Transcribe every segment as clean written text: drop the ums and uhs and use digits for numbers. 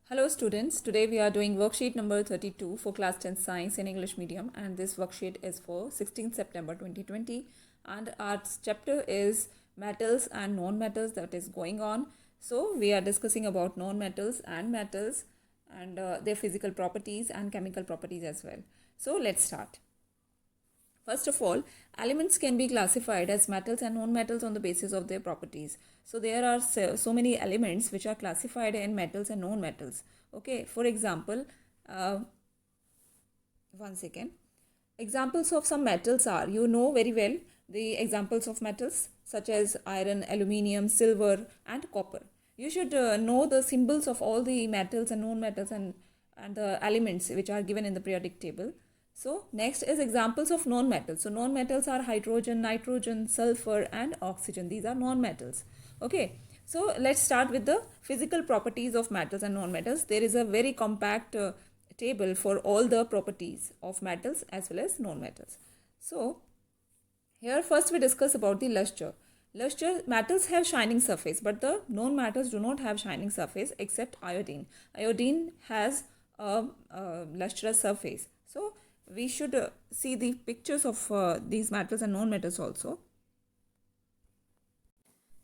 Hello students, today we are doing worksheet number 32 for class 10 science in English medium, and this worksheet is for 16th September 2020, and our chapter is metals and non-metals that is going on. So we are discussing about non-metals and metals and their physical properties and chemical properties as well. So let's start. First of all, elements can be classified as metals and non-metals on the basis of their properties. So there are so many elements which are classified in metals and non-metals. Okay, for example, one second. Examples of some metals are, you know very well the examples of metals such as iron, aluminium, silver and copper. You should know the symbols of all the metals and non-metals and the elements which are given in the periodic table. So next is examples of non-metals. So non-metals are hydrogen, nitrogen, sulfur and oxygen. These are non-metals. Okay. So let's start with the physical properties of metals and non-metals. There is a very compact table for all the properties of metals as well as non-metals. So here first we discuss about the luster. Luster, metals have shining surface, but the non-metals do not have shining surface except iodine. Iodine has a lustrous surface. So we should see the pictures of these metals and non-metals also.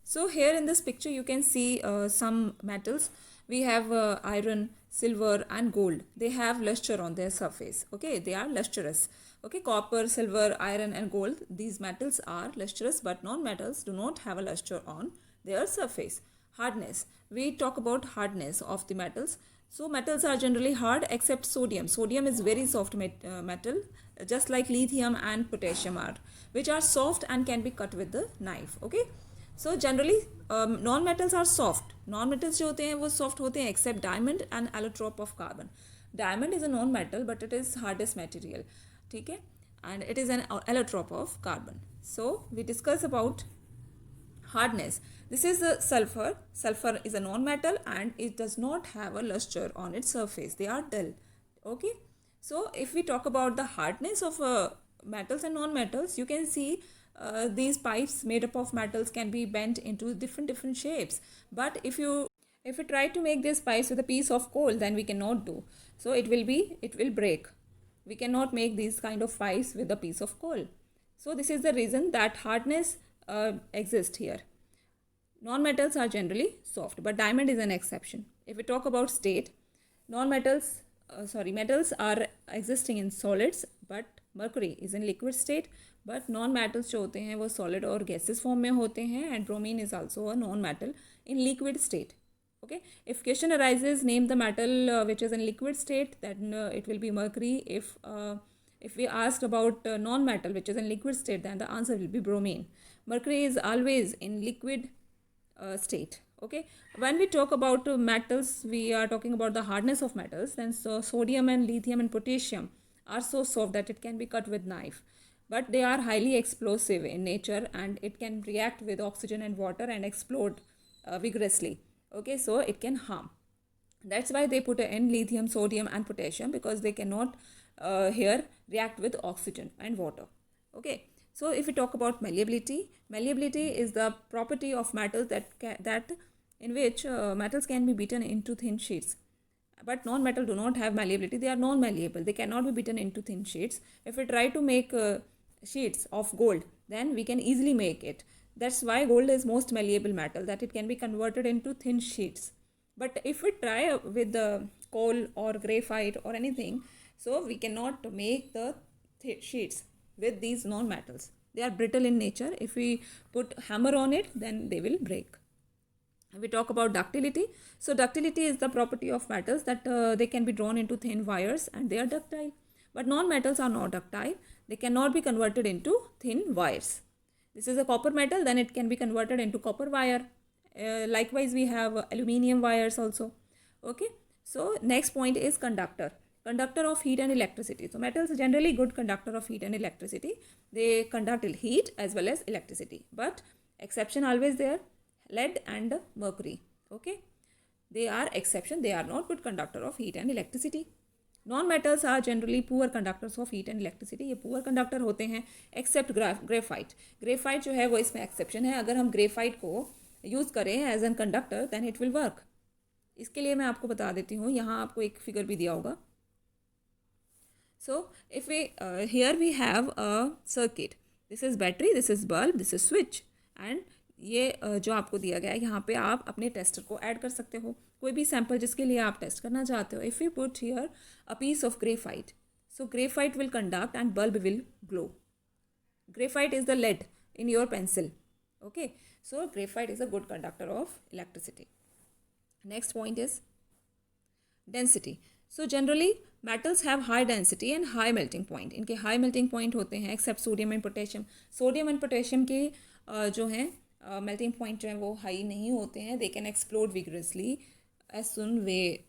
So here in this picture you can see some metals. We have iron, silver and gold. They have luster on their surface. Okay, they are lustrous. Okay, copper, silver, iron and gold, these metals are lustrous, but non-metals do not have a luster on their surface. Hardness. We talk about hardness of the metals. So metals are generally hard except sodium. Sodium is very soft metal, just like lithium and potassium are, which are soft and can be cut with the knife. Okay. So generally non metals are soft. Non metals जो होते हैं वो soft होते हैं except diamond and allotrope of carbon. Diamond is a non metal but it is hardest material. ठीक है, and it is an allotrope of carbon. So we discuss about hardness. This is the sulfur. Sulfur is a non-metal and it does not have a luster on its surface. They are dull. Okay. So if we talk about the hardness of metals and non-metals, you can see these pipes made up of metals can be bent into different shapes. But if we try to make this pipes with a piece of coal, then we cannot do. So it will break. We cannot make these kind of pipes with a piece of coal. So this is the reason that hardness exist here. Non-metals are generally soft, but diamond is an exception. If we talk about state, metals are existing in solids, but mercury is in liquid state. But non-metals जो होते हैं वो solid और gaseous form में होते हैं, and bromine is also a non-metal in liquid state. Okay, if question arises, name the metal which is in liquid state, then it will be mercury. If we asked about non-metal which is in liquid state, then the answer will be bromine. Mercury is always in liquid state. Okay, when we talk about metals, we are talking about the hardness of metals. Then so sodium and lithium and potassium are so soft that it can be cut with knife, but they are highly explosive in nature and it can react with oxygen and water and explode vigorously. Okay, so it can harm. That's why they put in lithium, sodium and potassium, because they cannot here react with oxygen and water. Okay, so if we talk about malleability, malleability is the property of metals that in which metals can be beaten into thin sheets. But non-metal do not have malleability. They are non-malleable. They cannot be beaten into thin sheets. If we try to make sheets of gold, then we can easily make it. That's why gold is most malleable metal, that it can be converted into thin sheets. But if we try with the coal or graphite or anything, so we cannot make the sheets with these non-metals. They are brittle in nature. If we put hammer on it, then they will break. We talk about ductility. So ductility is the property of metals that they can be drawn into thin wires and they are ductile. But non-metals are not ductile. They cannot be converted into thin wires. This is a copper metal, then it can be converted into copper wire. Likewise, we have aluminium wires also. Okay. So next point is conductor. Conductor of heat and electricity. So metals are generally good conductor of heat and electricity. They conduct heat as well as electricity. But exception always there. Lead and mercury. Okay, they are exception. They are not good conductor of heat and electricity. Non-metals are generally poor conductors of heat and electricity. ये poor conductor होते हैं except graphite. Graphite जो है वो इसमें exception है. अगर हम graphite को use करें as an conductor, then it will work. इसके लिए मैं आपको बता देती हूँ, यहाँ आपको एक फिगर भी दिया होगा. So if we here we have a circuit. This is battery, this is bulb, this is switch. And ये जो आपको दिया गया है, यहाँ पे आप अपने टेस्टर को ऐड कर सकते हो, कोई भी सैम्पल जिसके लिए आप टेस्ट करना चाहते हो. If you put here a piece of graphite, so graphite will conduct and bulb will glow. Graphite is the lead in your pencil. Okay, so graphite is a good conductor of electricity. Next point is density. So generally metals have high density and high melting point. इनके high melting point होते हैं except sodium and potassium. Sodium and potassium के जो हैं melting point जो है वो high नहीं होते हैं. They can explode vigorously as soon way.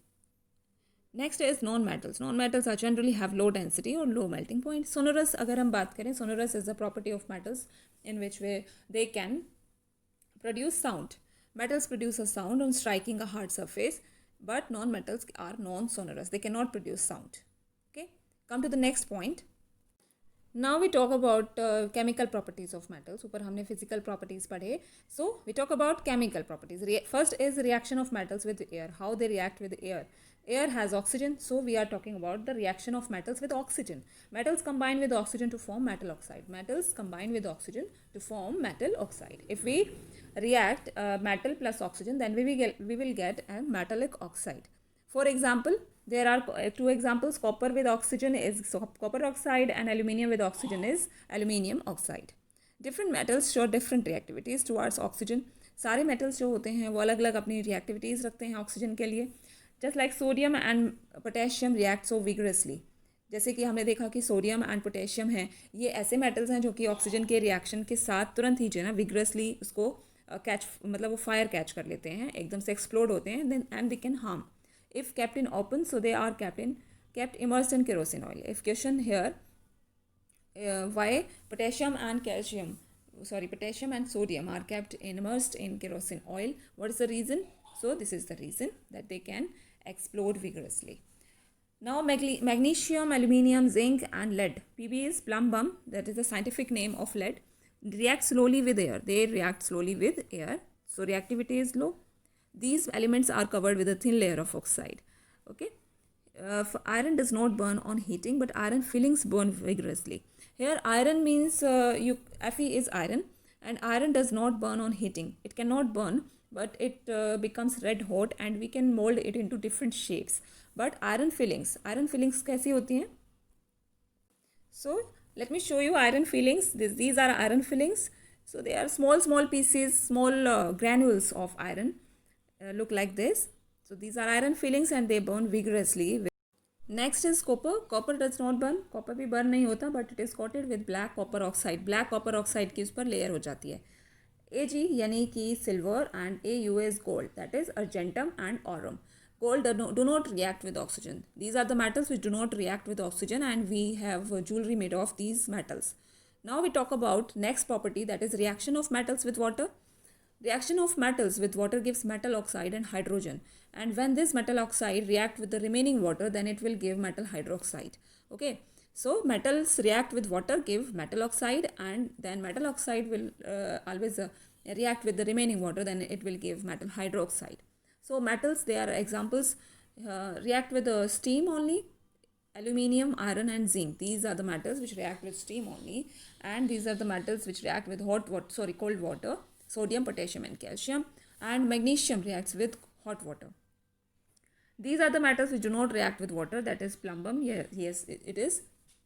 Next is non-metals. Non-metals are generally have low density or low melting point. Sonorous अगर हम बात करें, sonorous is the property of metals in which way they can produce sound. Metals produce a sound on striking a hard surface, but non-metals are non-sonorous. They cannot produce sound. Okay, come to the next point. Now we talk about chemical properties of metals. ऊपर हमने physical properties पढ़े. So we talk about chemical properties. First is reaction of metals with air. How they react with air. Air has oxygen, so we are talking about the reaction of metals with oxygen. Metals combine with oxygen to form metal oxide. Metals combine with oxygen to form metal oxide. If we react metal plus oxygen, then we will get a metallic oxide. For example, there are two examples. Copper with oxygen is copper oxide, and aluminium with oxygen is aluminium oxide. Different metals show different reactivities towards oxygen. सारे metals जो होते हैं वो अलग अलग अपनी reactivities रखते हैं oxygen के लिए. Just like sodium and potassium react so vigorously. जैसे कि हमने देखा कि सोडियम एंड पोटेशियम हैं, ये ऐसे मेटल्स हैं जो कि ऑक्सीजन के रिएक्शन के साथ तुरंत ही जो है ना विग्रसली उसको कैच मतलब वो फायर कैच कर लेते हैं, एकदम से एक्सप्लोड होते हैं, then and they can harm if kept in open, so they are kept immersed in kerosene oil. If question here, why potassium and sodium are kept immersed in kerosene oil, what is the reason? So this is the reason, that they can explode vigorously. Now magnesium, aluminium, zinc and lead. Pb is plumbum, that is the scientific name of lead, react slowly with air. They react slowly with air, so reactivity is low. These elements are covered with a thin layer of oxide. Okay, iron does not burn on heating, but iron fillings burn vigorously. Here iron means Fe is iron, and iron does not burn on heating. It cannot burn, but it becomes red hot and we can mold it into different shapes. But iron fillings कैसी होती हैं? So let me show you iron fillings. These are iron fillings. So they are small pieces, small granules of iron. Look like this. So these are iron fillings and they burn vigorously. Next is copper. Copper does not burn. Copper भी burn नहीं होता, but it is coated with black copper oxide. Black copper oxide की उस पर layer हो जाती है. Ag यानी कि silver and Au is gold. That is argentum and aurum. Gold do not react with oxygen. These are the metals which do not react with oxygen, and we have jewelry made of these metals. Now we talk about next property, that is reaction of metals with water. Reaction of metals with water gives metal oxide and hydrogen, and when this metal oxide react with the remaining water, then it will give metal hydroxide. Okay, so metals react with water, give metal oxide, and then metal oxide will always react with the remaining water, then it will give metal hydroxide. So metals, they are examples, react with steam only. Aluminium, iron and zinc, these are the metals which react with steam only, and these are the metals which react with cold water. Sodium, potassium and calcium, and magnesium reacts with hot water. These are the metals which do not react with water, that is plumbum, yes it is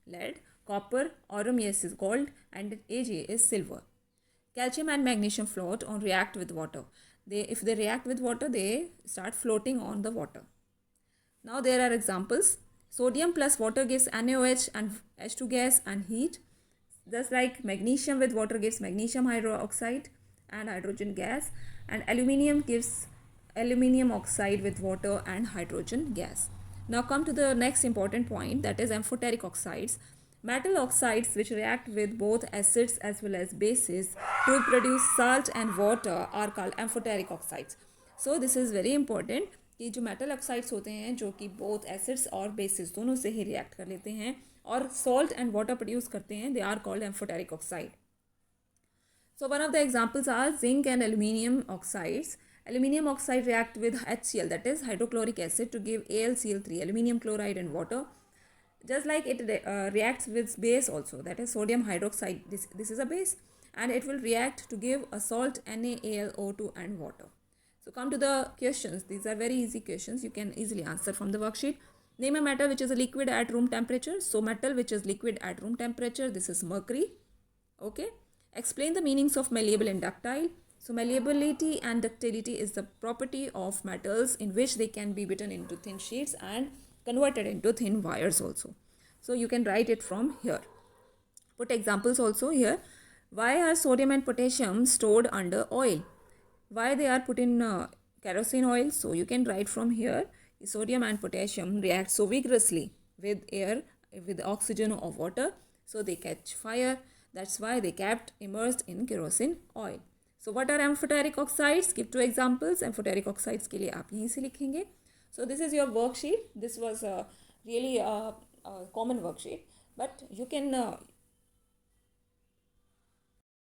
lead, copper, aurum, yes is gold, and Ag is silver. Calcium and magnesium float or react with water. If they react with water, they start floating on the water. Now there are examples. Sodium plus water gives NaOH and H2 gas and heat. Just like magnesium with water gives magnesium hydroxide and hydrogen gas, and aluminium gives aluminium oxide with water and hydrogen gas. Now come to the next important point, that is amphoteric oxides. Metal oxides which react with both acids as well as bases to produce salt and water are called amphoteric oxides. So this is very important कि जो metal oxides होते हैं जो कि both acids और bases दोनों से ही react कर लेते हैं और salt and water produce करते हैं, they are called amphoteric oxide. So one of the examples are zinc and aluminium oxides. Aluminium oxide react with HCl, that is hydrochloric acid, to give AlCl3, aluminium chloride and water. Just like it reacts with base also, that is sodium hydroxide. This is a base, and it will react to give a salt NaAlO2 and water. So come to the questions. These are very easy questions. You can easily answer from the worksheet. Name a metal which is a liquid at room temperature. So metal which is liquid at room temperature, this is mercury. Okay. Explain the meanings of malleable and ductile. So malleability and ductility is the property of metals in which they can be beaten into thin sheets and converted into thin wires also. So you can write it from here. Put examples also here. Why are sodium and potassium stored under oil? Why they are put in kerosene oil? So you can write from here. Sodium and potassium react so vigorously with air, with oxygen or water, so they catch fire. That's why they kept immersed in kerosene oil. So what are amphoteric oxides? Give two examples. Amphoteric oxides के लिए आप यहीं से लिखेंगे. So this is your worksheet. This was really a common worksheet, but you can